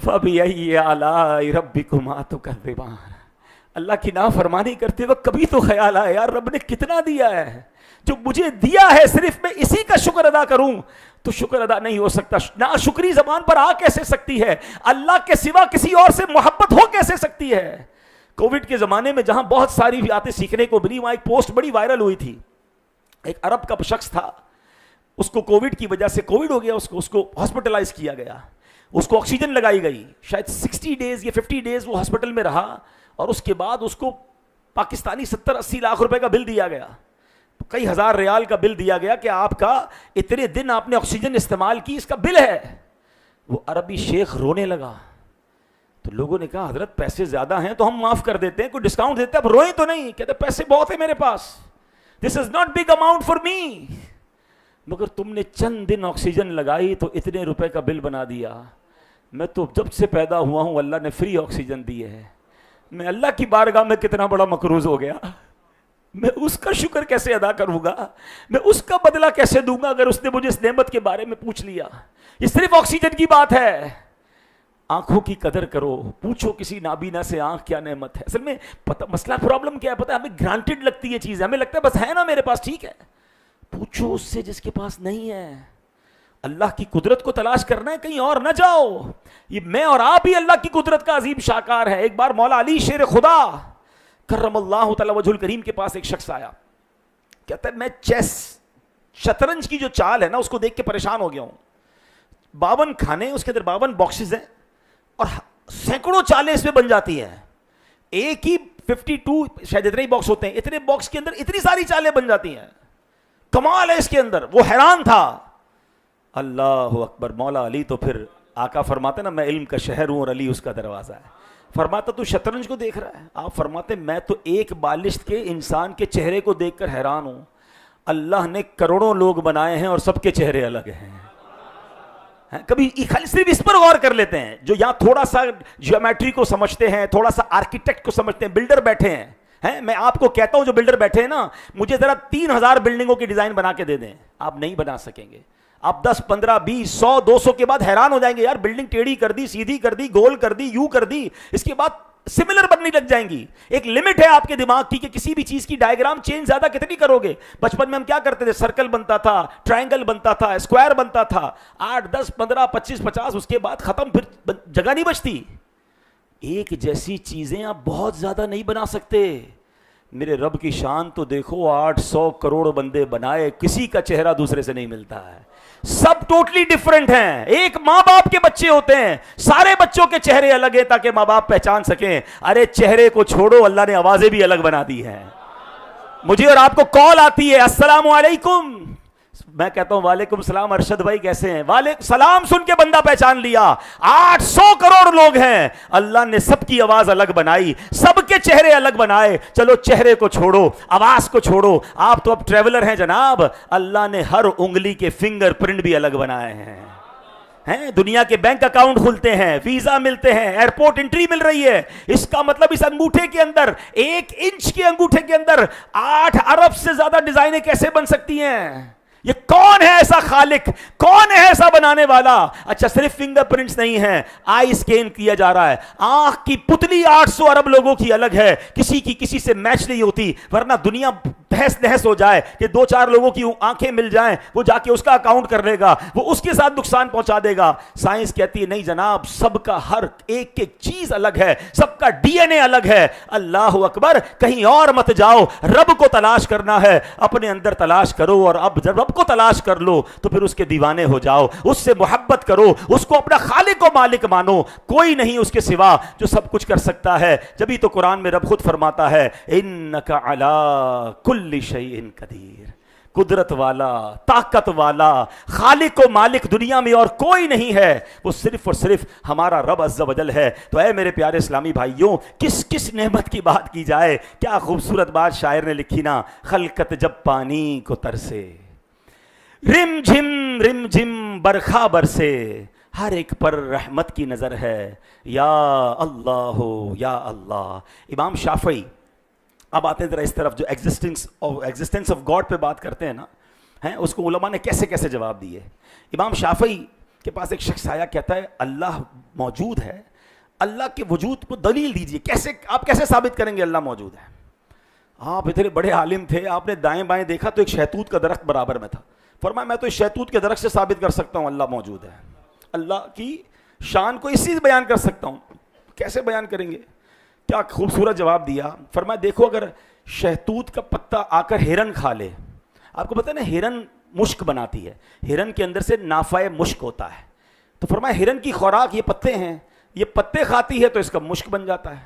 فَبِأَيِّ آلَاءِ رَبِّكُمَا تُكَذِّبَانِ. اللہ کی نافرمانی کرتے وقت کبھی تو خیال آئے یار رب نے کتنا دیا ہے، جو مجھے دیا ہے صرف میں اسی کا شکر ادا کروں تو شکر ادا نہیں ہو سکتا. نا شکری زبان پر آ کیسے سکتی ہے؟ اللہ کے سوا کسی اور سے محبت ہو کیسے سکتی ہے؟ کووڈ کے زمانے میں جہاں بہت ساری باتیں سیکھنے کو ملی، وہاں ایک پوسٹ بڑی وائرل ہوئی تھی. ایک عرب کا شخص تھا، اس کو کووڈ کی وجہ سے کووڈ ہو گیا، اس کو ہاسپٹلائز کیا گیا، اس کو آکسیجن لگائی گئی. شاید 60 ڈیز یا 50 ڈیز وہ ہاسپٹل میں رہا، اور اس کے بعد اس کو پاکستانی 70-80 لاکھ روپے کا بل دیا گیا، کئی ہزار ریال کا بل دیا گیا کہ آپ کا اتنے دن آپ نے آکسیجن استعمال کی، اس کا بل ہے. وہ عربی شیخ رونے لگا. تو لوگوں نے کہا حضرت پیسے زیادہ ہیں تو ہم معاف کر دیتے ہیں، کوئی ڈسکاؤنٹ دیتے ہیں، اب روئیں تو نہیں. کہتے پیسے بہت ہیں میرے پاس، this is not big amount for me, مگر تم نے چند دن آکسیجن لگائی تو اتنے روپے کا بل بنا دیا. میں تو جب سے پیدا ہوا ہوں اللہ نے فری آکسیجن دی ہے، میں اللہ کی بارگاہ میں کتنا بڑا مقروض ہو گیا، میں اس کا شکر کیسے ادا کروں گا، میں اس کا بدلہ کیسے دوں گا اگر اس نے مجھے اس نعمت کے بارے میں پوچھ لیا. یہ صرف آکسیجن کی بات ہے. آنکھوں کی قدر کرو، پوچھو کسی نابینا سے آنکھ کیا نعمت ہے. اصل میں مسئلہ پرابلم کیا ہے پتہ ہے، ہمیں گرانٹڈ لگتی ہے چیز، ہمیں لگتا ہے بس ہے نا میرے پاس ٹھیک ہے. پوچھو اس سے جس کے پاس نہیں ہے. اللہ کی قدرت کو تلاش کرنا ہے، کہیں اور نہ جاؤ. یہ میں اور آپ ہی اللہ کی قدرت کا عظیم شاکار ہے. ایک بار مولا علی شیر خدا کرم اللہ تعالی وجہ الکریم کے پاس ایک شخص آیا، کہتا ہے میں شطرنج کی جو چال ہے نا اس کو دیکھ کے پریشان ہو گیا ہوں. 52 کھانے، اس کے اندر 52 باکسز ہیں اور سینکڑوں چالیں اس میں بن جاتی ہیں. ایک ہی 52 شاید اتنے ہی باکس ہوتے ہیں، اتنے باکس کے اندر اتنی ساری چالیں بن جاتی ہیں. کمال ہے اس کے اندر. وہ حیران تھا. اللہ اکبر. مولا علی تو پھر آقا فرماتے نا میں علم کا شہر ہوں اور علی اس کا دروازہ ہے. فرماتا تو شطرنج کو دیکھ رہا ہے. آپ فرماتے میں تو ایک بالشت کے انسان کے چہرے کو دیکھ کر حیران ہوں. اللہ نے کروڑوں لوگ بنائے ہیں اور سب کے چہرے الگ ہیں. کبھی خالی صرف اس پر غور کر لیتے ہیں جو یہاں تھوڑا سا جیومیٹری کو سمجھتے ہیں، تھوڑا سا آرکیٹیکٹ کو سمجھتے ہیں، بلڈر بیٹھے ہیں. میں آپ کو کہتا ہوں جو بلڈر بیٹھے ہیں نا، مجھے ذرا 3000 بلڈنگوں کی ڈیزائن بنا کے دے دیں، آپ نہیں بنا سکیں گے. آپ 10 15 20 100 200 کے بعد حیران ہو جائیں گے یار بلڈنگ ٹیڑھی کر دی، سیدھی کر دی، گول کر دی، یوں کر دی، اس کے بعد سملر بننے لگ جائیں گی. ایک لمٹ ہے آپ کے دماغ کی کہ کسی بھی چیز کی ڈائیگرام چینج زیادہ کتنی کرو گے. بچپن میں ہم کیا کرتے تھے، سرکل بنتا تھا، ٹرائنگل بنتا تھا، اسکوائر بنتا تھا، 8 10 15 25 50، اس کے بعد ختم، پھر جگہ نہیں بچتی. ایک جیسی چیزیں آپ بہت زیادہ نہیں بنا سکتے. میرے رب کی شان تو دیکھو، 800 کروڑ بندے بنائے، کسی کا چہرہ دوسرے سے نہیں ملتا ہے، سب ٹوٹلی ڈیفرنٹ ہیں. ایک ماں باپ کے بچے ہوتے ہیں، سارے بچوں کے چہرے الگ ہیں تاکہ ماں باپ پہچان سکیں. ارے چہرے کو چھوڑو، اللہ نے آوازیں بھی الگ بنا دی ہیں. مجھے اور آپ کو کال آتی ہے السلام علیکم، میں کہتا ہوں وعلیکم السلام ارشد بھائی کیسے ہیں، وعلیکم السلام سن کے بندہ پہچان لیا. 800 کروڑ لوگ ہیں، اللہ نے سب کی آواز الگ بنائی، سب کے چہرے الگ بنائے. چلو چہرے کو چھوڑو، آواز کو چھوڑو، آپ تو اب ٹریولر ہیں جناب. اللہ نے ہر انگلی کے فنگر پرنٹ بھی الگ بنائے ہیں. دنیا کے بینک اکاؤنٹ کھلتے ہیں، ویزا ملتے ہیں، ایئرپورٹ انٹری مل رہی ہے. اس کا مطلب اس انگوٹھے کے اندر، 1 انچ کے انگوٹھے کے اندر 8 ارب سے زیادہ ڈیزائنیں کیسے بن سکتی ہیں؟ یہ کون ہے ایسا خالق، کون ہے ایسا بنانے والا؟ اچھا صرف فنگر پرنٹس نہیں ہیں، آئی اسکین کیا جا رہا ہے. آنکھ کی پتلی 800 ارب لوگوں کی الگ ہے، کسی کی کسی سے میچ نہیں ہوتی. ورنہ دنیا بحث نحس ہو جائے کہ 2-4 لوگوں کی آنکھیں مل جائیں، وہ جا کے اس کا اکاؤنٹ کر لے گا، وہ اس کے ساتھ نقصان پہنچا دے گا. سائنس کہتی ہے نہیں جناب، سب کا ہر ایک چیز الگ ہے، سب کا ڈی این اے الگ ہے. اللہ اکبر. کہیں اور مت جاؤ، رب کو تلاش کرنا ہے، اپنے اندر تلاش کرو. اور اب جب رب کو تلاش کر لو تو پھر اس کے دیوانے ہو جاؤ، اس سے محبت کرو، اس کو اپنا خالق و مالک مانو. کوئی نہیں اس کے سوا جو سب کچھ کر سکتا ہے. جبھی تو قرآن میں رب خود فرماتا ہے انک علی کل شیء قدیر. قدرت والا، طاقت والا، خالق و مالک دنیا میں اور کوئی نہیں ہے، وہ صرف اور صرف ہمارا رب عز و جل ہے. تو اے میرے پیارے اسلامی بھائیوں، کس نعمت کی بات کی جائے. کیا خوبصورت بات شاعر نے لکھی نا، خلقت جب پانی کو ترسے، رم جھم برکھا برسے، ہر ایک پر رحمت کی نظر ہے، یا اللہ یا اللہ. امام شافعی، اب آتے ہیں ذرا اس طرف، جو ایگزسٹنس آف گاڈ پہ بات کرتے ہیں نا، اس کو علماء نے کیسے کیسے جواب دیے. امام شافعی کے پاس ایک شخص آیا, کہتا ہے اللہ موجود ہے, اللہ کے وجود کو دلیل دیجیے, کیسے آپ کیسے ثابت کریں گے اللہ موجود ہے؟ آپ اتنے بڑے عالم تھے, آپ نے دائیں بائیں دیکھا تو ایک شہتوت کا درخت برابر میں تھا. فرمایا میں تو اس شہتوت کے درخت سے ثابت کر سکتا ہوں اللہ موجود ہے, اللہ کی شان کو اسی سے بیان کر سکتا ہوں. کیسے بیان کریں گے؟ کیا خوبصورت جواب دیا. فرمایا دیکھو اگر شہتوت کا پتا آ کر ہرن کھا لے, آپ کو پتہ ہے نا ہرن مشک بناتی ہے, ہرن کے اندر سے نافع مشک ہوتا ہے, تو فرمایا ہرن کی خوراک یہ پتے ہیں, یہ پتے کھاتی ہے تو اس کا مشک بن جاتا ہے.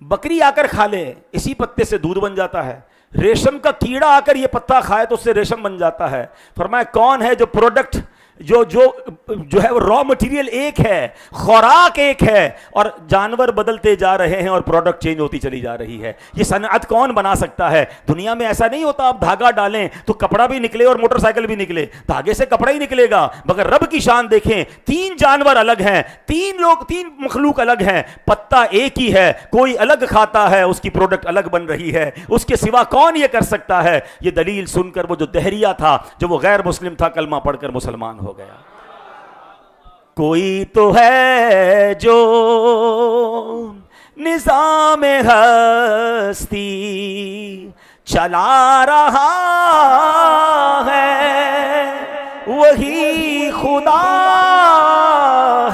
بکری آ کر کھا لے, اسی پتے سے دودھ بن جاتا ہے. ریشم کا کیڑا آ کر یہ پتا کھائے تو اس سے ریشم بن جاتا ہے. فرمایا کون ہے جو پروڈکٹ جو ہے وہ را مٹیریل ایک ہے, خوراک ایک ہے, اور جانور بدلتے جا رہے ہیں اور پروڈکٹ چینج ہوتی چلی جا رہی ہے. یہ صنعت کون بنا سکتا ہے؟ دنیا میں ایسا نہیں ہوتا آپ دھاگا ڈالیں تو کپڑا بھی نکلے اور موٹر سائیکل بھی نکلے, دھاگے سے کپڑا ہی نکلے گا. مگر رب کی شان دیکھیں, 3 جانور الگ ہیں, 3 مخلوق الگ ہیں, پتا ایک ہی ہے, کوئی الگ کھاتا ہے, اس کی پروڈکٹ الگ بن رہی ہے. اس کے سوا کون یہ کر سکتا ہے؟ یہ دلیل سن کر وہ جو دہریہ تھا, جو وہ غیر مسلم تھا, کلمہ پڑھ کر مسلمان ہو گیا. کوئی تو ہے جو نظام ہستی چلا رہا ہے, وہی خدا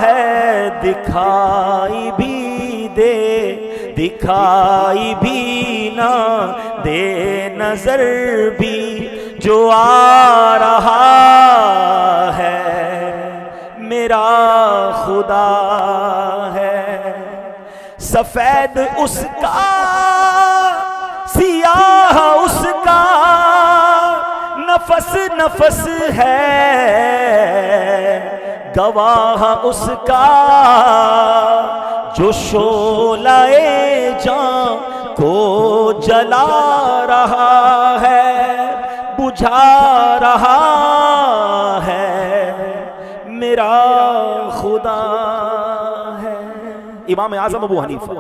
ہے. دکھائی بھی دے, دکھائی بھی نہ دے, نظر بھی جو آ رہا ہے, میرا خدا ہے. سفید اس کا, سیاہ اس کا, نفس نفس ہے, گواہ اس کا جو شعلہ جاں کو جلا رہا ہے, بجھا رہا ہے, میرا خدا ہے. امام اعظم ابو حنیفہ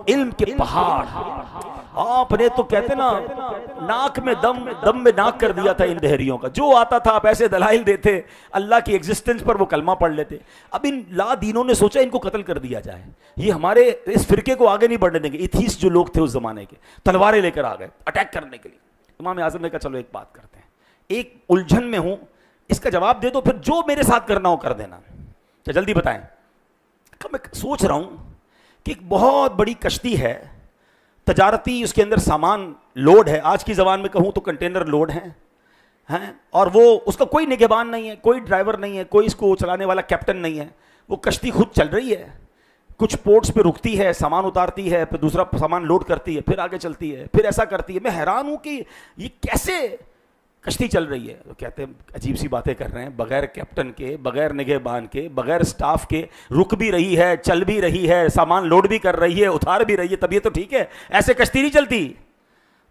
علم کے پہاڑ, آپ نے تو کہتے نا ناک میں دم میں ناک کر دیا تھا ان دہریوں کا. جو آتا تھا آپ ایسے دلائل دیتے, اللہ کی ایگزسٹنس پر وہ کلمہ پڑھ لیتے. اب ان لا دینوں نے سوچا ان کو قتل کر دیا جائے, یہ ہمارے اس فرقے کو آگے نہیں بڑھنے دیں گے. ایتھیسٹ جو لوگ تھے اس زمانے کے, تلواریں لے کر آ گئے اٹیک کرنے کے لیے. امام اعظم نے کہا چلو ایک بات کرتے ہیں, ایک الجھن میں ہوں, اس کا جواب دے دو, پھر جو میرے ساتھ کرنا ہو کر دینا. تو جلدی بتائیں. میں سوچ رہا ہوں کہ ایک بہت بڑی کشتی ہے تجارتی, اس کے اندر سامان لوڈ ہے, آج کی زبان میں کہوں تو کنٹینر لوڈ ہیں, اور وہ اس کا کوئی نگہبان نہیں ہے, کوئی ڈرائیور نہیں ہے, کوئی اس کو چلانے والا کیپٹن نہیں ہے. وہ کشتی خود چل رہی ہے, کچھ پورٹس پہ رکتی ہے, سامان اتارتی ہے, پھر دوسرا سامان لوڈ کرتی ہے, پھر آگے چلتی ہے, پھر ایسا کرتی ہے. میں حیران ہوں کہ یہ کیسے کشتی چل رہی ہے. تو کہتے ہیں عجیب سی باتیں کر رہے ہیں, بغیر کیپٹن کے, بغیر نگہبان کے, بغیر سٹاف کے رک بھی رہی ہے, چل بھی رہی ہے, سامان لوڈ بھی کر رہی ہے, اتار بھی رہی ہے, تب یہ تو ٹھیک ہے, ایسے کشتی نہیں چلتی.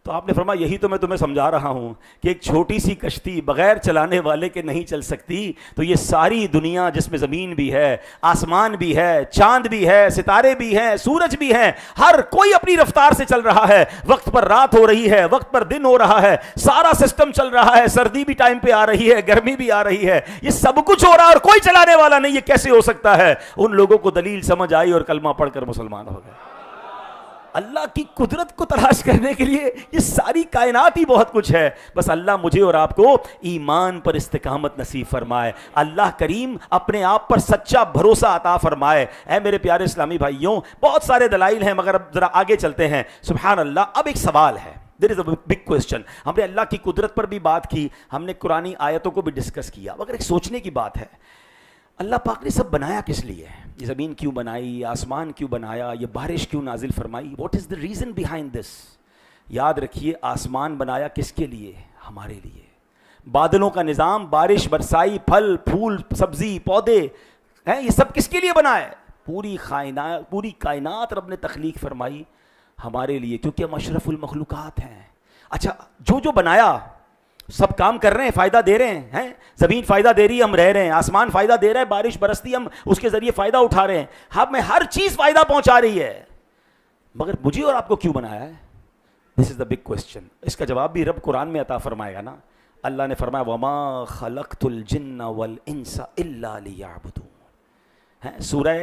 تو آپ نے فرمایا یہی تو میں تمہیں سمجھا رہا ہوں کہ ایک چھوٹی سی کشتی بغیر چلانے والے کے نہیں چل سکتی. تو یہ ساری دنیا جس میں زمین بھی ہے, آسمان بھی ہے, چاند بھی ہے, ستارے بھی ہیں, سورج بھی ہیں, ہر کوئی اپنی رفتار سے چل رہا ہے. وقت پر رات ہو رہی ہے, وقت پر دن ہو رہا ہے, سارا سسٹم چل رہا ہے, سردی بھی ٹائم پہ آ رہی ہے, گرمی بھی آ رہی ہے, یہ سب کچھ ہو رہا ہے اور کوئی چلانے والا نہیں. یہ کیسے ہو سکتا ہے؟ ان لوگوں کو دلیل سمجھ آئی اور کلمہ پڑھ کر مسلمان ہو گئے. اللہ کی قدرت کو تلاش کرنے کے لیے یہ ساری کائنات ہی بہت کچھ ہے. بس اللہ مجھے اور آپ کو ایمان پر استقامت نصیب فرمائے. اللہ کریم اپنے آپ پر سچا بھروسہ عطا فرمائے. اے میرے پیارے اسلامی بھائیوں, بہت سارے دلائل ہیں مگر اب ذرا آگے چلتے ہیں. سبحان اللہ. اب ایک سوال ہے, دیر از اے بگ کوسچن. ہم نے اللہ کی قدرت پر بھی بات کی, ہم نے قرآنی آیتوں کو بھی ڈسکس کیا, مگر ایک سوچنے کی بات ہے, اللہ پاک نے سب بنایا کس لیے؟ یہ زمین کیوں بنائی, آسمان کیوں بنایا, یہ بارش کیوں نازل فرمائی؟ What is the reason behind this? یاد رکھیے, آسمان بنایا کس کے لیے؟ ہمارے لیے. بادلوں کا نظام, بارش برسائی, پھل پھول سبزی پودے ہیں, یہ سب کس کے لیے بنا ہے؟ پوری کائنات رب نے تخلیق فرمائی ہمارے لیے, کیونکہ ہم اشرف المخلوقات ہیں. اچھا, جو بنایا سب کام کر رہے ہیں, فائدہ دے رہے ہیں, زمین فائدہ دے رہی ہے, ہم رہ رہے ہیں, آسمان فائدہ دے رہا ہے, بارش برستی, ہم اس کے ذریعے فائدہ اٹھا رہے ہیں, ہمیں ہر چیز فائدہ پہنچا رہی ہے, مگر مجھے اور آپ کو کیوں بنایا ہے؟ دس از دا بگ کوسچن. اس کا جواب بھی رب قرآن میں عطا فرمائے گا نا. اللہ نے فرمایا وما خلقت الجن والانس الا لیعبدون. سورہ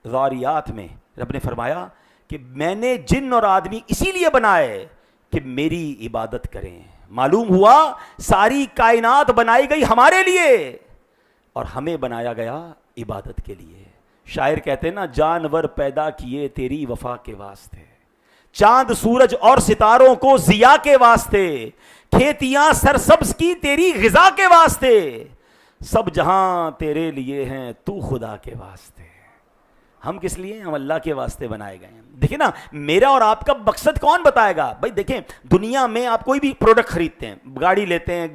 ذاریات میں رب نے فرمایا کہ میں نے جن اور آدمی اسی لیے بنائے کہ میری عبادت کریں. معلوم ہوا ساری کائنات بنائی گئی ہمارے لیے اور ہمیں بنایا گیا عبادت کے لیے. شاعر کہتے ہیں نا جانور پیدا کیے تیری وفا کے واسطے, چاند سورج اور ستاروں کو ضیاء کے واسطے, کھیتیاں سرسبز کی تیری غذا کے واسطے, سب جہاں تیرے لیے ہیں تو خدا کے واسطے. ہم کس لیے؟ ہم اللہ کے واسطے بنائے گئے ہیں. دیکھیں نا میرا اور آپ کا مقصد کون بتائے گا بھائی؟ دیکھیں دنیا میں آپ کوئی بھی پروڈکٹ خریدتے ہیں, گاڑی لیتے ہیں,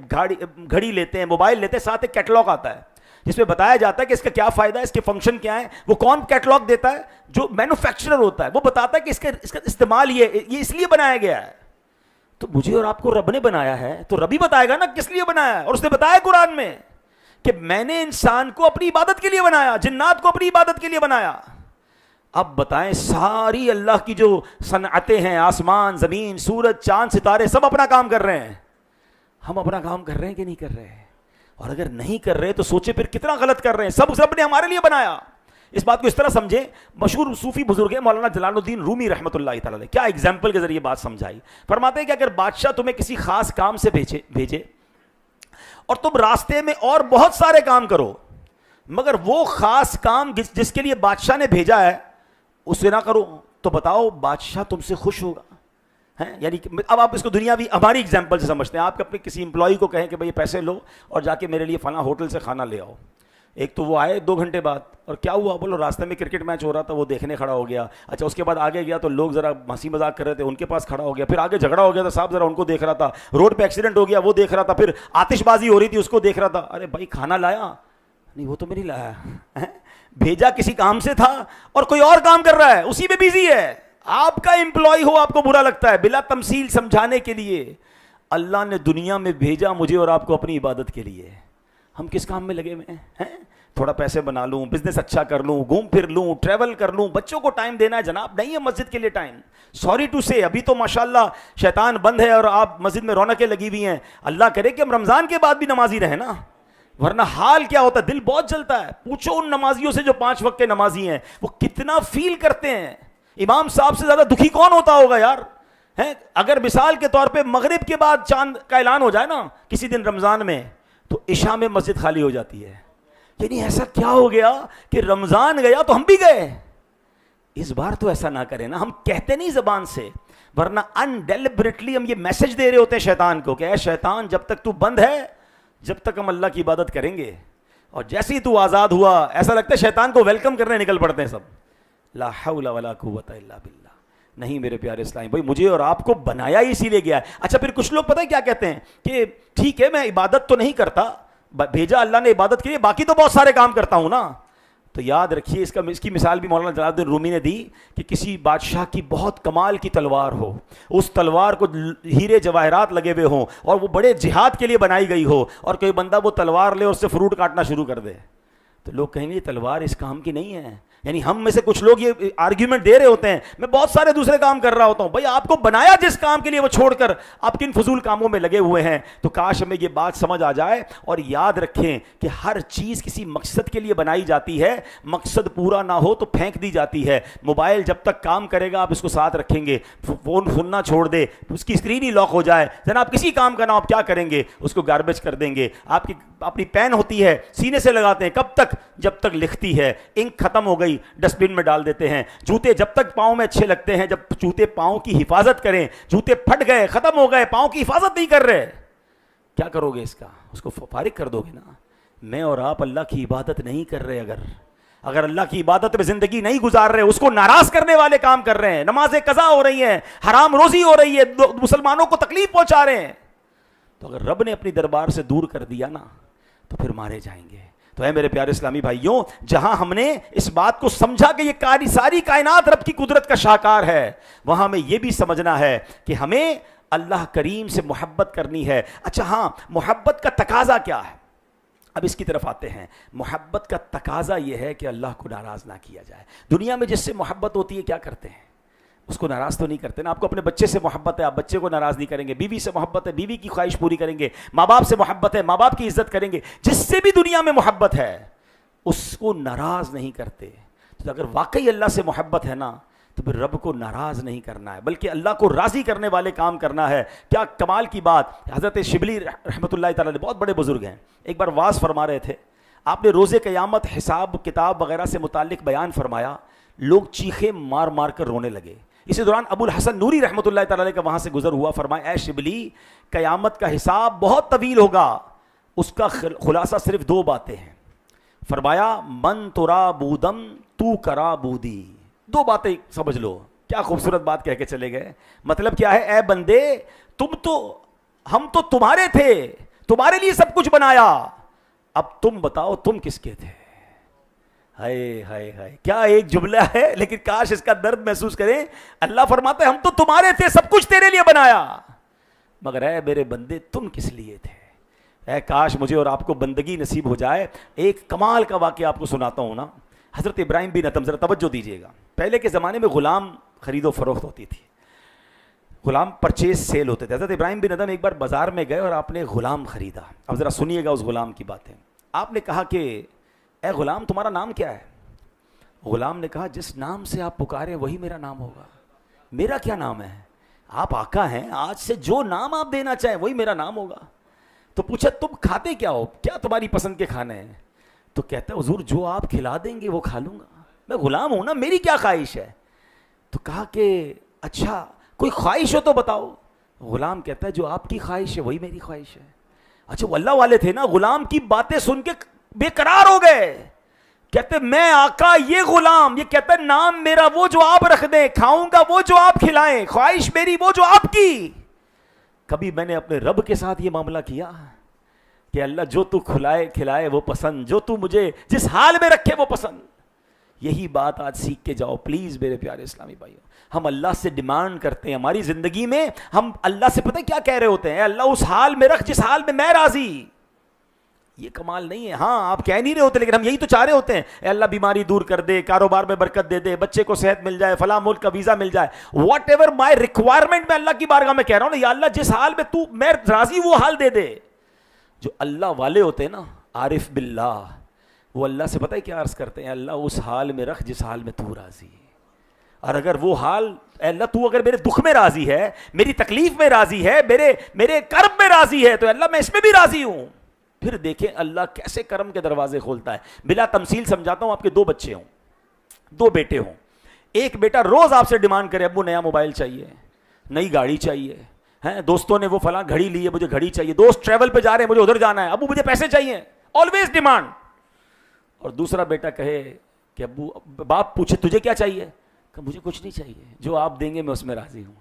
گھڑی لیتے ہیں, موبائل لیتے ہیں, ساتھ ایک کیٹلاگ آتا ہے جس میں بتایا جاتا ہے کہ اس کا کیا فائدہ ہے, اس کے فنکشن کیا ہے. وہ کون کیٹلاگ دیتا ہے؟ جو مینوفیکچرر ہوتا ہے, وہ بتاتا ہے کہ اس کا استعمال یہ اس لیے بنایا گیا ہے. تو مجھے اور آپ کو رب نے بنایا ہے تو رب ہی بتائے گا نا کس لیے بنایا ہے. اور اس نے بتایا قرآن میں کہ میں نے انسان کو اپنی عبادت کے لیے بنایا, جنات کو اپنی عبادت کے لیے بنایا. اب بتائیں ساری اللہ کی جو صنعتیں ہیں, آسمان زمین سورج چاند ستارے, سب اپنا کام کر رہے ہیں. ہم اپنا کام کر رہے ہیں کہ نہیں کر رہے ہیں؟ اور اگر نہیں کر رہے تو سوچے پھر کتنا غلط کر رہے ہیں. سب رب نے ہمارے لیے بنایا. اس بات کو اس طرح سمجھیں, مشہور صوفی بزرگ ہیں مولانا جلال الدین رومی رحمۃ اللہ تعالی علیہ, کیا ایگزامپل کے ذریعے بات سمجھائی. فرماتے ہیں کہ اگر بادشاہ تمہیں کسی خاص کام سے بھیجے اور تم راستے میں اور بہت سارے کام کرو, مگر وہ خاص کام جس کے لیے بادشاہ نے بھیجا ہے اسے نہ کرو, تو بتاؤ بادشاہ تم سے خوش ہوگا؟ یعنی اب آپ اس کو دنیاوی ہماری ایگزامپل سے سمجھتے ہیں. آپ اپنے کسی امپلائی کو کہیں کہ بھئی پیسے لو اور جا کے میرے لیے فلاں ہوٹل سے کھانا لے آؤ. ایک تو وہ آئے 2 گھنٹے بعد, اور کیا ہوا بولو راستے میں کرکٹ میچ ہو رہا تھا وہ دیکھنے کھڑا ہو گیا. اچھا اس کے بعد آگے گیا تو لوگ ذرا ہنسی مذاق کر رہے تھے, ان کے پاس کھڑا ہو گیا. پھر آگے جھگڑا ہو گیا تو صاحب ذرا ان کو دیکھ رہا تھا. روڈ پہ ایکسیڈنٹ ہو گیا وہ دیکھ رہا تھا. پھر آتش بازی ہو رہی تھی اس کو دیکھ رہا تھا. ارے بھائی کھانا لایا؟ نہیں وہ تو میں نہیں لایا. بھیجا کسی کام سے تھا اور کوئی اور کام کر رہا ہے, اسی میں بیزی ہے. آپ کا امپلائی ہو آپ کو برا لگتا ہے, بلا تمثیل سمجھانے کے لیے. اللہ نے دنیا میں بھیجا مجھے اور آپ کو اپنی عبادت کے لیے. ہم کس کام میں لگے ہوئے ہیں؟ تھوڑا پیسے بنا لوں, بزنس اچھا کر لوں, گھوم پھر لوں, ٹریول کر لوں, بچوں کو ٹائم دینا ہے. جناب نہیں ہے مسجد کے لیے ٹائم. سوری ٹو سے ابھی تو ماشاءاللہ شیطان بند ہے اور آپ مسجد میں رونقیں لگی ہوئی ہیں. اللہ کرے کہ ہم رمضان کے بعد بھی نمازی رہیں نا, ورنہ حال کیا ہوتا ہے, دل بہت جلتا ہے. پوچھو ان نمازیوں سے جو 5 وقت کے نمازی ہیں, وہ کتنا فیل کرتے ہیں. امام صاحب سے زیادہ دکھی کون ہوتا ہوگا یار؟ اگر مثال کے طور پہ مغرب کے بعد چاند کا اعلان ہو جائے نا کسی دن رمضان میں, تو عشاء میں مسجد خالی ہو جاتی ہے. یعنی ایسا کیا ہو گیا کہ رمضان گیا تو ہم بھی گئے. اس بار تو ایسا نہ کریں نا. ہم کہتے نہیں زبان سے, ورنہ انڈیلیبریٹلی ہم یہ میسج دے رہے ہوتے ہیں شیطان کو کہ اے شیطان جب تک تو بند ہے جب تک ہم اللہ کی عبادت کریں گے. اور جیسے ہی تو آزاد ہوا ایسا لگتا ہے شیطان کو ویلکم کرنے نکل پڑتے ہیں سب. لا حول ولا قوت الا باللہ. نہیں میرے پیارے اسلام بھائی, مجھے اور آپ کو بنایا ہی اسی لیے گیا ہے. اچھا پھر کچھ لوگ پتہ ہے کیا کہتے ہیں کہ ٹھیک ہے میں عبادت تو نہیں کرتا, بھیجا اللہ نے عبادت کے لیے, باقی تو بہت سارے کام کرتا ہوں نا. تو یاد رکھیے اس کی مثال بھی مولانا جلال الدین رومی نے دی کہ کسی بادشاہ کی بہت کمال کی تلوار ہو, اس تلوار کو ہیرے جواہرات لگے ہوئے ہوں اور وہ بڑے جہاد کے لیے بنائی گئی ہو, اور کوئی بندہ وہ تلوار لے اور اس سے فروٹ کاٹنا شروع کر دے, تو لوگ کہیں گے یہ تلوار اس کام کی نہیں ہے. یعنی ہم میں سے کچھ لوگ یہ آرگیومنٹ دے رہے ہوتے ہیں میں بہت سارے دوسرے کام کر رہا ہوتا ہوں. بھائی آپ کو بنایا جس کام کے لیے وہ چھوڑ کر آپ کن فضول کاموں میں لگے ہوئے ہیں. تو کاش ہمیں یہ بات سمجھ آ جائے, اور یاد رکھیں کہ ہر چیز کسی مقصد کے لیے بنائی جاتی ہے, مقصد پورا نہ ہو تو پھینک دی جاتی ہے. موبائل جب تک کام کرے گا آپ اس کو ساتھ رکھیں گے, فون سننا چھوڑ دے, اس کی اسکرین ہی لاک ہو جائے, جناب کسی کام کا نہ آپ کیا کریں گے, اس کو گاربیج کر دیں گے. آپ کی اپنی پین ہوتی ہے سینے سے لگاتے ہیں, کب تک؟ جب تک لکھتی ہے. انک ختم ہو گئی ڈسٹ بن میں ڈال دیتے ہیں. جوتے جب تک پاؤں میں اچھے لگتے ہیں, جب جوتے پاؤں کی حفاظت کریں, جوتے پھٹ گئے ختم ہو گئے, پاؤں کی حفاظت نہیں کر رہے, کیا کرو گے اس کا؟ اس کو فارغ کر دو گے نا. میں اور آپ اللہ کی عبادت نہیں کر رہے, اگر اللہ کی عبادت میں زندگی نہیں گزار رہے, اس کو ناراض کرنے والے کام کر رہے ہیں, نمازیں قضا ہو رہی ہیں, حرام روزی ہو رہی ہے, مسلمانوں کو تکلیف پہنچا رہے ہیں, تو اگر رب نے اپنی دربار سے دور کر دیا نا تو پھر مارے جائیں گے. تو اے میرے پیارے اسلامی بھائیوں, جہاں ہم نے اس بات کو سمجھا کہ یہ ساری کائنات رب کی قدرت کا شاہکار ہے, وہاں ہمیں یہ بھی سمجھنا ہے کہ ہمیں اللہ کریم سے محبت کرنی ہے. اچھا ہاں, محبت کا تقاضا کیا ہے؟ اب اس کی طرف آتے ہیں. محبت کا تقاضا یہ ہے کہ اللہ کو ناراض نہ کیا جائے. دنیا میں جس سے محبت ہوتی ہے کیا کرتے ہیں؟ اس کو ناراض تو نہیں کرتے نا. آپ کو اپنے بچے سے محبت ہے, آپ بچے کو ناراض نہیں کریں گے. بیوی سے محبت ہے, بیوی کی خواہش پوری کریں گے. ماں باپ سے محبت ہے, ماں باپ کی عزت کریں گے. جس سے بھی دنیا میں محبت ہے اس کو ناراض نہیں کرتے. تو اگر واقعی اللہ سے محبت ہے نا تو پھر رب کو ناراض نہیں کرنا ہے, بلکہ اللہ کو راضی کرنے والے کام کرنا ہے. کیا کمال کی بات. حضرت شبلی رحمۃ اللہ تعالیٰ علیہ بہت بڑے بزرگ ہیں, ایک بار واز فرما رہے تھے. آپ نے روز قیامت, حساب کتاب وغیرہ سے متعلق بیان فرمایا. لوگ چیخیں مار مار کر رونے لگے. اسی دوران ابو الحسن نوری رحمۃ اللہ تعالیٰ علیہ کا وہاں سے گزر ہوا. فرمایا اے شبلی, قیامت کا حساب بہت طویل ہوگا, اس کا خلاصہ صرف 2 باتیں ہیں. فرمایا من ترا بودم تو کرا بودی. 2 باتیں سمجھ لو. کیا خوبصورت بات کہہ کے چلے گئے. مطلب کیا ہے, اے بندے ہم تو تمہارے تھے, تمہارے لیے سب کچھ بنایا, اب تم بتاؤ تم کس کے تھے. ہائے ہائے ہائے, کیا ایک جملہ ہے, لیکن کاش اس کا درد محسوس کریں. اللہ فرماتا ہے ہم تو تمہارے تھے, سب کچھ تیرے لیے بنایا, مگر اے میرے بندے تم کس لیے تھے. اے کاش مجھے اور آپ کو بندگی نصیب ہو جائے. ایک کمال کا واقعہ آپ کو سناتا ہوں نا. حضرت ابراہیم بن ادھم, ذرا توجہ دیجیے گا. پہلے کے زمانے میں غلام خرید و فروخت ہوتی تھی, غلام پرچیز سیل ہوتے تھے. حضرت ابراہیم بن ادھم ایک بار بازار میں گئے اور آپ نے غلام خریدا. اب ذرا سنیے گا اس غلام کی باتیں. آپ نے کہا کہ اے غلام تمہارا نام کیا ہے. غلام نے کہا جس نام سے آپ پکارے وہی میرا نام ہوگا. میرا کیا نام ہے, آپ آقا ہیں, آج سے جو نام آپ دینا چاہیں وہی میرا نام ہوگا. تو پوچھا تم کھاتے کیا ہو, کیا تمہاری پسند کے کھانے ہیں. تو کہتا ہے حضور جو آپ کھلا دیں گے وہ کھا لوں گا, میں غلام ہوں نا, میری کیا خواہش ہے. تو کہا کہ اچھا کوئی خواہش ہو تو بتاؤ. غلام کہتا ہے جو آپ کی خواہش ہے وہی میری خواہش ہے. اچھا وہ اللہ والے تھے نا, غلام کی باتیں سن کے بے قرار ہو گئے. کہتے میں آقا یہ غلام, یہ کہتا ہے نام میرا وہ جو آپ رکھ دیں, کھاؤں گا وہ جو آپ کھلائیں, خواہش میری وہ جو آپ کی. کبھی میں نے اپنے رب کے ساتھ یہ معاملہ کیا کہ اللہ جو تو کھلائے وہ پسند, جو تو مجھے جس حال میں رکھے وہ پسند. یہی بات آج سیکھ کے جاؤ پلیز میرے پیارے اسلامی بھائیو. ہم اللہ سے ڈیمانڈ کرتے ہیں ہماری زندگی میں, ہم اللہ سے پتہ کیا کہہ رہے ہوتے ہیں, اللہ اس حال میں رکھ جس حال میں راضی. یہ کمال نہیں ہے. ہاں آپ کہہ نہیں رہے ہوتے, لیکن ہم یہی تو چاہ رہے ہوتے ہیں, اے اللہ بیماری دور کر دے, کاروبار میں برکت دے دے, بچے کو صحت مل جائے, فلاں ملک کا ویزا مل جائے. واٹ ایور مائی ریکوائرمنٹ, میں اللہ کی بارگاہ میں کہہ رہا ہوں نا, یا اللہ جس حال میں تو میں راضی وہ حال دے دے. جو اللہ والے ہوتے ہیں نا, عارف باللہ, وہ اللہ سے پتہ ہے کیا عرض کرتے ہیں, اللہ اس حال میں رکھ جس حال میں تو راضی ہے. اور اگر وہ حال, اے اللہ تو اگر میرے دکھ میں راضی ہے, میری تکلیف میں راضی ہے, میرے کرب میں راضی ہے, تو اللہ میں اس میں بھی راضی ہوں. پھر دیکھیں اللہ کیسے کرم کے دروازے کھولتا ہے. بلا تمثیل سمجھاتا ہوں, آپ کے 2 بچے ہوں, 2 بیٹے ہوں. ایک بیٹا روز آپ سے ڈیمانڈ کرے ابو نیا موبائل چاہیے, نئی گاڑی چاہیے, ہیں دوستوں نے وہ فلاں گھڑی لی ہے مجھے گھڑی چاہیے, دوست ٹریول پہ جا رہے ہیں مجھے ادھر جانا ہے, ابو مجھے پیسے چاہیے, آلویز ڈیمانڈ. اور دوسرا بیٹا کہے کہ ابو, باپ پوچھے تجھے کیا چاہیے, کہ مجھے کچھ نہیں چاہیے, جو آپ دیں گے میں اس میں راضی ہوں.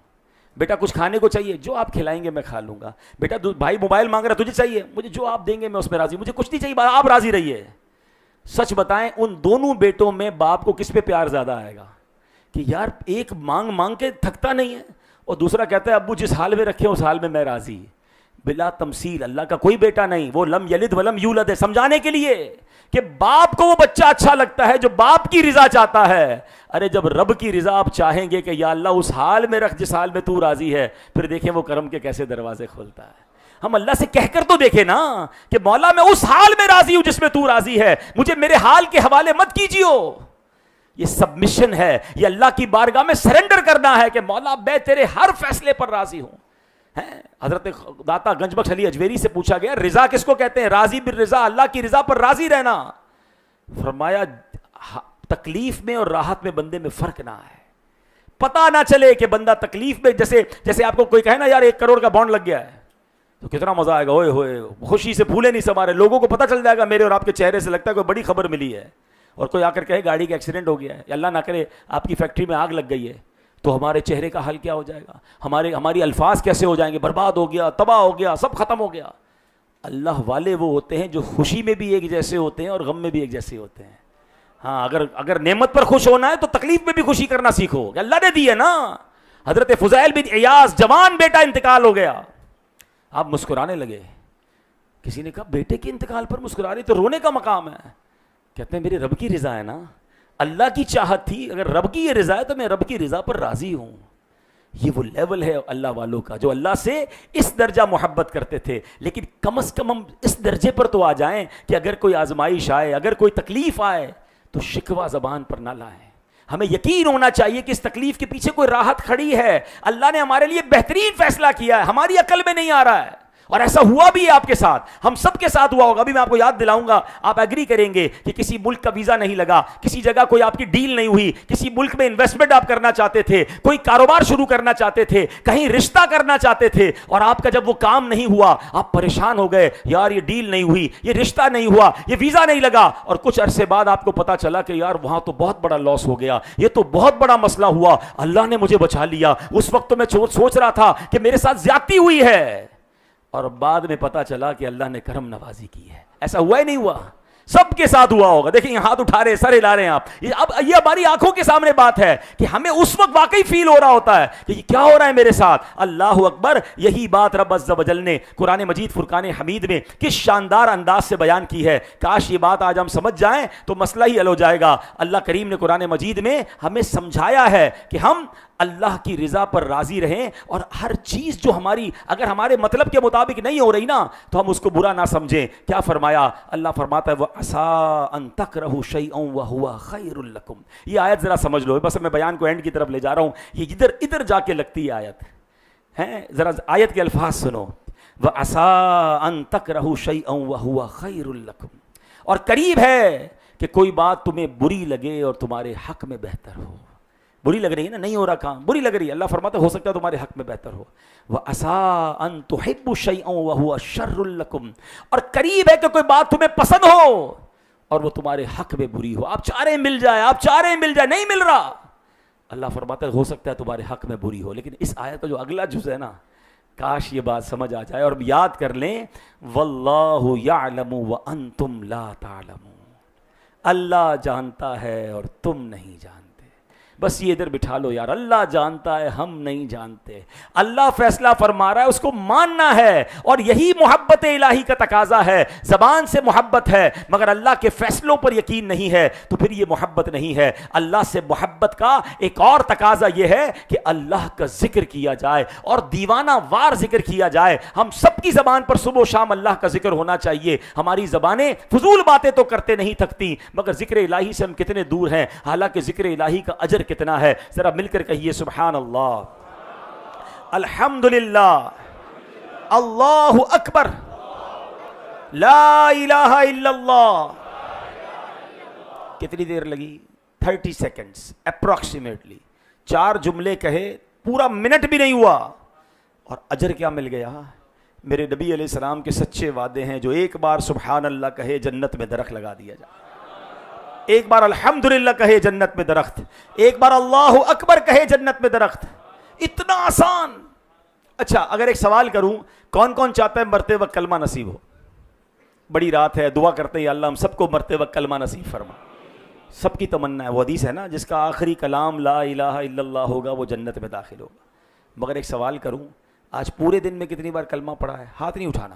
بیٹا کچھ کھانے کو چاہیے, جو آپ کھلائیں گے میں کھا لوں گا. بیٹا بھائی موبائل مانگ رہا تجھے چاہیے, مجھے جو آپ دیں گے میں اس میں راضی, مجھے کچھ نہیں چاہیے, آپ راضی رہیے. سچ بتائیں ان دونوں بیٹوں میں باپ کو کس پہ پیار زیادہ آئے گا, کہ یار ایک مانگ مانگ کے تھکتا نہیں ہے, اور دوسرا کہتا ہے ابو جس حال میں رکھے اس حال میں راضی. بلا تمثیل اللہ کا کوئی بیٹا نہیں, وہ لم یلد ولم یولد ہے, سمجھانے کے لیے کہ باپ کو وہ بچہ اچھا لگتا ہے جو باپ کی رضا چاہتا ہے. ارے جب رب کی رضا آپ چاہیں گے کہ یا اللہ اس حال میں رکھ جس حال میں تو راضی ہے, پھر دیکھیں وہ کرم کے کیسے دروازے کھولتا ہے. ہم اللہ سے کہہ کر تو دیکھیں نا کہ مولا میں اس حال میں راضی ہوں جس میں تو راضی ہے, مجھے میرے حال کے حوالے مت کیجیو. یہ سبمشن ہے, یہ اللہ کی بارگاہ میں سرنڈر کرنا ہے کہ مولا میں تیرے ہر فیصلے پر راضی ہوں. حضرت داتا گنج بخش علی اجویری سے پوچھا گیا رضا کس کو کہتے ہیں, راضی بالرضا, اللہ کی رضا پر راضی رہنا. فرمایا تکلیف میں اور راحت میں بندے میں فرق نہ ہے, پتہ نہ چلے کہ بندہ تکلیف میں, جیسے آپ کو کوئی کہے نا یار 1 کروڑ کا بانڈ لگ گیا ہے, تو کتنا مزہ آئے گا, ہوئے ہوئے خوشی سے پھولے نہیں سما رہے, لوگوں کو پتہ چل جائے گا میرے اور آپ کے چہرے سے لگتا ہے کوئی بڑی خبر ملی ہے. اور کوئی آ کر کہے گاڑی کا ایکسیڈنٹ ہو گیا ہے, اللہ نہ کرے آپ کی فیکٹری میں آگ لگ گئی ہے, تو ہمارے چہرے کا حال کیا ہو جائے گا, ہماری الفاظ کیسے ہو جائیں گے, برباد ہو گیا, تباہ ہو گیا, سب ختم ہو گیا. اللہ والے وہ ہوتے ہیں جو خوشی میں بھی ایک جیسے ہوتے ہیں اور غم میں بھی ایک جیسے ہوتے ہیں. ہاں اگر نعمت پر خوش ہونا ہے تو تکلیف میں بھی خوشی کرنا سیکھو, اللہ نے دی ہے نا. حضرت فضیل بن عیاض جوان بیٹا انتقال ہو گیا, آپ مسکرانے لگے. کسی نے کہا بیٹے کے انتقال پر مسکرا رہی, تو رونے کا مقام ہے. کہتے ہیں میرے رب کی رضا ہے نا, اللہ کی چاہت تھی, اگر رب کی یہ رضا ہے تو میں رب کی رضا پر راضی ہوں. یہ وہ لیول ہے اللہ والوں کا جو اللہ سے اس درجہ محبت کرتے تھے. لیکن کم از کم ہم اس درجے پر تو آ جائیں کہ اگر کوئی آزمائش آئے, اگر کوئی تکلیف آئے تو شکوہ زبان پر نہ لائیں. ہمیں یقین ہونا چاہیے کہ اس تکلیف کے پیچھے کوئی راحت کھڑی ہے, اللہ نے ہمارے لیے بہترین فیصلہ کیا ہے, ہماری عقل میں نہیں آ رہا ہے. اور ایسا ہوا بھی ہے آپ کے ساتھ, ہم سب کے ساتھ ہوا ہوگا. ابھی میں آپ کو یاد دلاؤں گا, آپ ایگری کریں گے کہ کسی ملک کا ویزا نہیں لگا, کسی جگہ کوئی آپ کی ڈیل نہیں ہوئی, کسی ملک میں انویسٹمنٹ آپ کرنا چاہتے تھے, کوئی کاروبار شروع کرنا چاہتے تھے, کہیں رشتہ کرنا چاہتے تھے, اور آپ کا جب وہ کام نہیں ہوا آپ پریشان ہو گئے, یار یہ ڈیل نہیں ہوئی, یہ رشتہ نہیں ہوا, یہ ویزا نہیں لگا. اور کچھ عرصے بعد آپ کو پتا چلا کہ یار وہاں تو بہت بڑا لاس ہو گیا, یہ تو بہت بڑا مسئلہ ہوا, اللہ نے مجھے بچا لیا. اس وقت تو میں سوچ رہا تھا کہ میرے ساتھ زیادتی ہوئی ہے, اور بعد میں پتا چلا کہ اللہ نے کرم نوازی کی ہے. ایسا ہوا ہی نہیں ہوا؟ سب کے ساتھ ہوا ہوگا. دیکھیں یہ ہاتھ اٹھا رہے, سر ہلا رہے ہیں آپ. اب یہ ہماری آنکھوں کے سامنے بات ہے کہ ہمیں اس وقت واقعی فیل ہو رہا ہوتا ہے کہ یہ کیا ہو رہا ہے میرے ساتھ. اللہ اکبر. یہی بات رب عز و جل نے قرآن مجید فرقان حمید میں کس شاندار انداز سے بیان کی ہے. کاش یہ بات آج ہم سمجھ جائیں تو مسئلہ ہی حل ہو جائے گا. اللہ کریم نے قرآن مجید میں ہمیں سمجھایا ہے کہ ہم اللہ کی رضا پر راضی رہیں, اور ہر چیز جو ہماری اگر ہمارے مطلب کے مطابق نہیں ہو رہی نا تو ہم اس کو برا نہ سمجھیں. کیا فرمایا؟ اللہ فرماتا ہے وَعَسَىٰ أَن تَكْرَهُوا شَيْئًا وَهُوَ خَيْرٌ لَكُمْ. یہ آیت ذرا سمجھ لو, بس میں بیان کو اینڈ کی طرف لے جا رہا ہوں. یہ ادھر جا کے لگتی ہے آیت ہیں, ذرا آیت کے الفاظ سنو. وَعَسَىٰ أَن تَكْرَهُوا شَيْئًا وَهُوَ خَيْرٌ لَكُمْ. اور قریب ہے کہ کوئی بات تمہیں بری لگے اور تمہارے حق میں بہتر ہو. بری لگ رہی ہے نا, نہیں ہو رہا کام, بری لگ رہی ہے, اللہ فرماتا ہے ہو سکتا ہے تمہارے حق میں بہتر ہو. وَعَسَىٰ أَن تُحِبُّوا شَيْئًا وَهُوَ شَرٌّ لَكُمْ. اور قریب ہے کہ کوئی بات تمہیں پسند ہو اور وہ تمہارے حق میں بری ہو. آپ چاہ رہے ہیں مل جائے, آپ چاہ رہے ہیں مل جائے, نہیں مل رہا. اللہ فرماتا ہے ہو سکتا ہے تمہارے حق میں بری ہو. لیکن اس آیت کا جو اگلا جز ہے نا, کاش یہ بات سمجھ آ جائے اور یاد کر لیں. وَاللَّهُ يَعْلَمُ وَأَنْتُمْ لَا تَعْلَمُونَ. اللہ جانتا ہے اور تم نہیں جانتے. بس یہ ادھر بٹھا لو یار, اللہ جانتا ہے ہم نہیں جانتے. اللہ فیصلہ فرما رہا ہے, اس کو ماننا ہے, اور یہی محبت الہی کا تقاضا ہے. زبان سے محبت ہے مگر اللہ کے فیصلوں پر یقین نہیں ہے تو پھر یہ محبت نہیں ہے. اللہ سے محبت کا ایک اور تقاضا یہ ہے کہ اللہ کا ذکر کیا جائے اور دیوانہ وار ذکر کیا جائے. ہم سب کی زبان پر صبح و شام اللہ کا ذکر ہونا چاہیے. ہماری زبانیں فضول باتیں تو کرتے نہیں تھکتی, مگر ذکر الہی سے ہم کتنے دور ہیں. حالانکہ ذکر الہی کا اجر کتنا ہے, ذرا مل کر کہیے سبحان اللہ, الحمدللہ, اللہ اکبر, لا الہ الا اللہ. کتنی دیر لگی؟ 30 سیکنڈز اپروکسیمیٹلی. 4 جملے کہے, پورا منٹ بھی نہیں ہوا, اور اجر کیا مل گیا؟ میرے نبی علیہ السلام کے سچے وعدے ہیں, جو ایک بار سبحان اللہ کہے جنت میں درخت لگا دیا جائے, ایک بار الحمدللہ کہے جنت میں درخت, ایک بار اللہ اکبر کہے جنت میں درخت. اتنا آسان. اچھا اگر ایک سوال کروں, کون کون چاہتا ہے مرتے وقت کلمہ نصیب ہو؟ بڑی رات ہے, دعا کرتے ہیں اللہ ہم سب کو مرتے وقت کلمہ نصیب فرما. سب کی تمنا ہے. وہ حدیث ہے نا, جس کا آخری کلام لا الہ الا اللہ ہوگا وہ جنت میں داخل ہوگا. مگر ایک سوال کروں, آج پورے دن میں کتنی بار کلمہ پڑھا ہے؟ ہاتھ نہیں اٹھانا.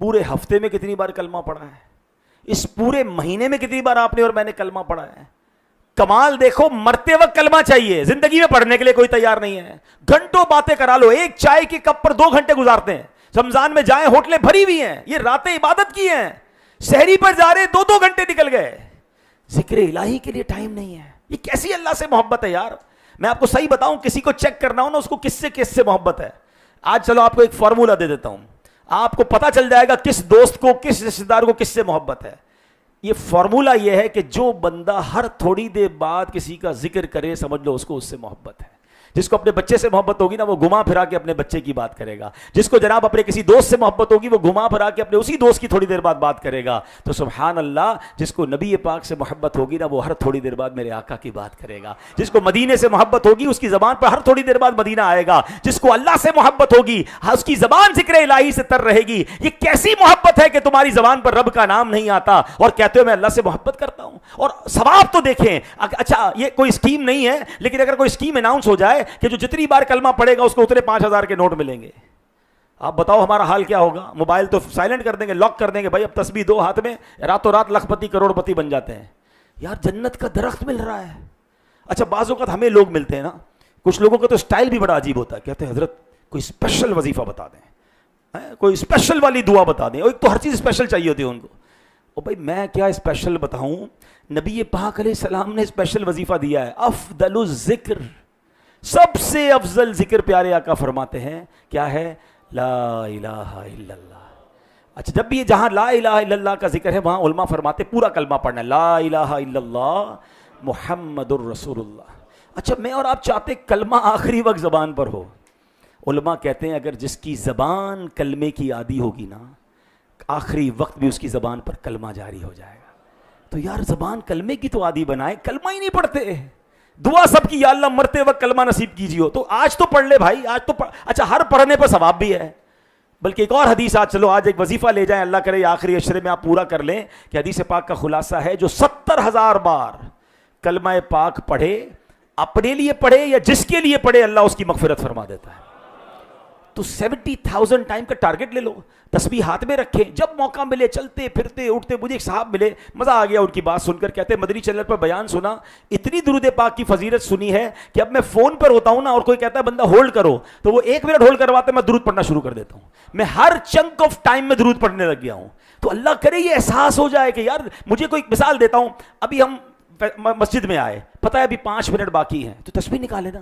پورے ہفتے میں کتنی بار کلمہ پڑھا ہے؟ اس پورے مہینے میں کتنی بار آپ نے اور میں نے کلمہ پڑھا ہے؟ کمال دیکھو, مرتے وقت کلمہ چاہیے, زندگی میں پڑھنے کے لیے کوئی تیار نہیں ہے. گھنٹوں باتیں کرا لو, ایک چائے کے کپ پر 2 گھنٹے گزارتے ہیں. رمضان میں جائیں, ہوٹلیں بھری ہوئی ہیں, یہ راتیں عبادت کی ہیں. شہری پر جا رہے 2 گھنٹے نکل گئے, ذکر الہی کے لیے ٹائم نہیں ہے. یہ کیسی اللہ سے محبت ہے یار. میں آپ کو صحیح بتاؤں, کسی کو چیک کرنا ہو نا اس کو کس سے محبت ہے. آج چلو آپ کو ایک فارمولہ دے دیتا ہوں, آپ کو پتا چل جائے گا کس دوست کو, کس رشتہ دار کو کس سے محبت ہے. یہ فارمولہ یہ ہے کہ جو بندہ ہر تھوڑی دیر بعد کسی کا ذکر کرے, سمجھ لو اس کو اس سے محبت ہے. جس کو اپنے بچے سے محبت ہوگی نا, وہ گھما پھرا کے اپنے بچے کی بات کرے گا. جس کو جناب اپنے کسی دوست سے محبت ہوگی, وہ گھما پھرا کے اپنے اسی دوست کی تھوڑی دیر بعد بات کرے گا. تو سبحان اللہ, جس کو نبی پاک سے محبت ہوگی نا, وہ ہر تھوڑی دیر بعد میرے آقا کی بات کرے گا. جس کو مدینے سے محبت ہوگی, اس کی زبان پر ہر تھوڑی دیر بعد مدینہ آئے گا. جس کو اللہ سے محبت ہوگی, اس کی زبان ذکر الہی سے تر رہے گی. یہ کیسی محبت ہے کہ تمہاری زبان پر رب کا نام نہیں آتا اور کہتے ہو میں اللہ سے محبت کرتا ہوں. اور ثواب تو دیکھیں. اچھا یہ کوئی اسکیم نہیں ہے, لیکن اگر کوئی اسکیم اناؤنس ہو جائے کہ جو جتنی بار کلمہ پڑھے گا اس کو اتنے 5000 کے نوٹ ملیں گے, آپ بتاؤ ہمارا حال کیا ہوگا؟ موبائل تو سائلنٹ کر دیں گے, لاک کر دیں گے. بھائی اب تسبیح 2 ہاتھ میں, راتوں رات لکھ پتی کروڑ پتی بن جاتے ہیں. یار جنت کا درخت مل رہا ہے. اچھا بعض اوقات ہمیں لوگ ملتے ہیں نا, کچھ لوگوں کا تو سٹائل بھی بڑا عجیب ہوتا ہے, کہتے ہیں حضرت کوئی اسپیشل وظیفہ بتا دیں, کوئی اسپیشل والی دعا بتا دیں, اور ایک تو ہر چیز اسپیشل چاہیے ہوتی ہے ان کو. او بھائی میں کیا اسپیشل بتاؤں, نبی پاک علیہ السلام نے اسپیشل وظیفہ دیا ہے, افضل الذکر, سب سے افضل ذکر پیارے آقا فرماتے ہیں کیا ہے, لا الہ الا اللہ. اچھا جب بھی یہ جہاں لا الہ الا اللہ کا ذکر ہے وہاں علماء فرماتے پورا کلمہ پڑھنا ہے, لا الہ الا اللہ محمد الرسول اللہ. اچھا میں اور آپ چاہتے کلمہ آخری وقت زبان پر ہو. علماء کہتے ہیں اگر جس کی زبان کلمے کی عادی ہوگی نا, آخری وقت بھی اس کی زبان پر کلمہ جاری ہو جائے گا. تو یار زبان کلمے کی تو عادی بنائے, کلمہ ہی نہیں پڑھتے. دعا سب کی یا اللہ مرتے وقت کلمہ نصیب کیجیے ہو, تو آج تو پڑھ لے بھائی, آج تو اچھا ہر پڑھنے پر ثواب بھی ہے. بلکہ ایک اور حدیث آج, چلو آج ایک وظیفہ لے جائیں, اللہ کرے آخری عشرے میں آپ پورا کر لیں, کہ حدیث پاک کا خلاصہ ہے جو 70,000 بار کلمہ پاک پڑھے, اپنے لیے پڑھے یا جس کے لیے پڑھے, اللہ اس کی مغفرت فرما دیتا ہے. تو 70,000 ٹائم کا ٹارگٹ لے لو, تسبیح ہاتھ میں رکھیں, جب موقع ملے چلتے پھرتے اٹھتے. مجھے ایک صاحب ملے, مزہ آ گیا ان کی بات سن کر, کہتے مدنی چینل پر بیان سنا, اتنی درود پاک کی فضیلت سنی ہے کہ اب میں فون پر ہوتا ہوں نا اور کوئی کہتا ہے بندہ ہولڈ کرو, تو وہ 1 منٹ ہولڈ کرواتے میں درود پڑھنا شروع کر دیتا ہوں. میں ہر چنک آف ٹائم میں درود پڑھنے لگ گیا ہوں. تو اللہ کرے یہ احساس ہو جائے کہ یار, مجھے کوئی مثال دیتا ہوں, ابھی ہم مسجد میں آئے, پتہ ہے ابھی 5 منٹ باقی ہیں, تو تسبیح نکالے نا,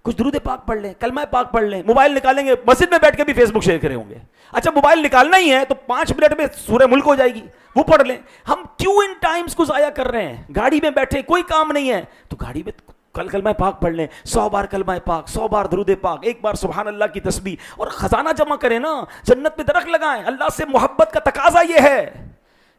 کچھ درود پاک پڑھ لیں, کلمہ پاک پڑھ لیں, موبائل نکالیں گے, مسجد میں بیٹھ کے بھی فیس بک شیئر کرے ہوں گے. اچھا موبائل نکالنا ہی ہے تو 5 منٹ میں سورہ ملک ہو جائے گی, وہ پڑھ لیں. ہم کیوں ان ٹائمز کو ضائع کر رہے ہیں؟ گاڑی میں بیٹھے کوئی کام نہیں ہے تو گاڑی میں کلمہ پاک پڑھ لیں, 100 بار کلمہ پاک, 100 بار درود پاک, 1 بار سبحان اللہ کی تسبیح, اور خزانہ جمع کریں نا, جنت میں درخت لگائیں. اللہ سے محبت کا تقاضا یہ ہے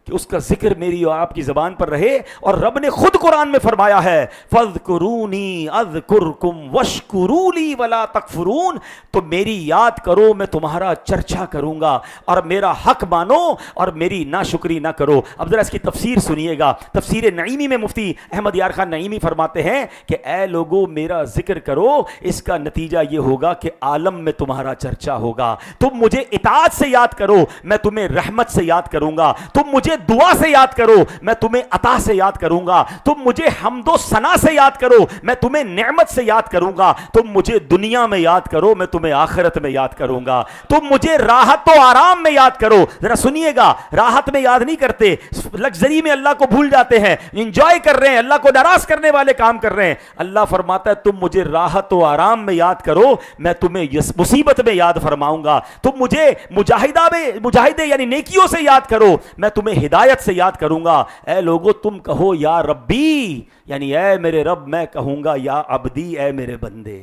کہ اس کا ذکر میری اور آپ کی زبان پر رہے. اور رب نے خود قرآن میں فرمایا ہے, فَاذْكُرُونِي أَذْكُرْكُمْ وَاشْكُرُوا لِي وَلَا تَكْفُرُونَ, تو میری یاد کرو میں تمہارا چرچا کروں گا, اور میرا حق مانو اور میری ناشکری نہ کرو. اب ذرا اس کی تفسیر سنیے گا. تفسیر نعیمی میں مفتی احمد یار خان نعیمی فرماتے ہیں کہ اے لوگو میرا ذکر کرو, اس کا نتیجہ یہ ہوگا کہ عالم میں تمہارا چرچا ہوگا. تم مجھے اطاعت سے یاد کرو, میں تمہیں رحمت سے یاد کروں گا. تم مجھے دعا سے یاد کرو, میں تمہیں عطا سے یاد کروں گا. تم مجھے حمد و ثنا سے یاد کرو, میں تمہیں نعمت سے یاد کروں گا. تم مجھے دنیا میں یاد کرو, میں تمہیں آخرت میں یاد کروں گا. تم مجھے راحت و آرام میں یاد کرو. ذرا سنیے گا, راحت میں یاد نہیں کرتے, لگژری میں اللہ کو بھول جاتے ہیں, انجوائے کر رہے ہیں, اللہ کو ناراض کرنے والے کام کر رہے ہیں. اللہ فرماتا ہے تم مجھے راحت و آرام میں یاد کرو, میں تمہیں مصیبت میں یاد فرماؤں گا. تم مجھے مجاہدے یعنی نیکیوں سے یاد کرو, میں تمہیں ہدایت سے یاد کروں گا. اے لوگو تم کہو یا ربی, یعنی اے میرے رب, میں کہوں گا یا عبدی, اے میرے بندے.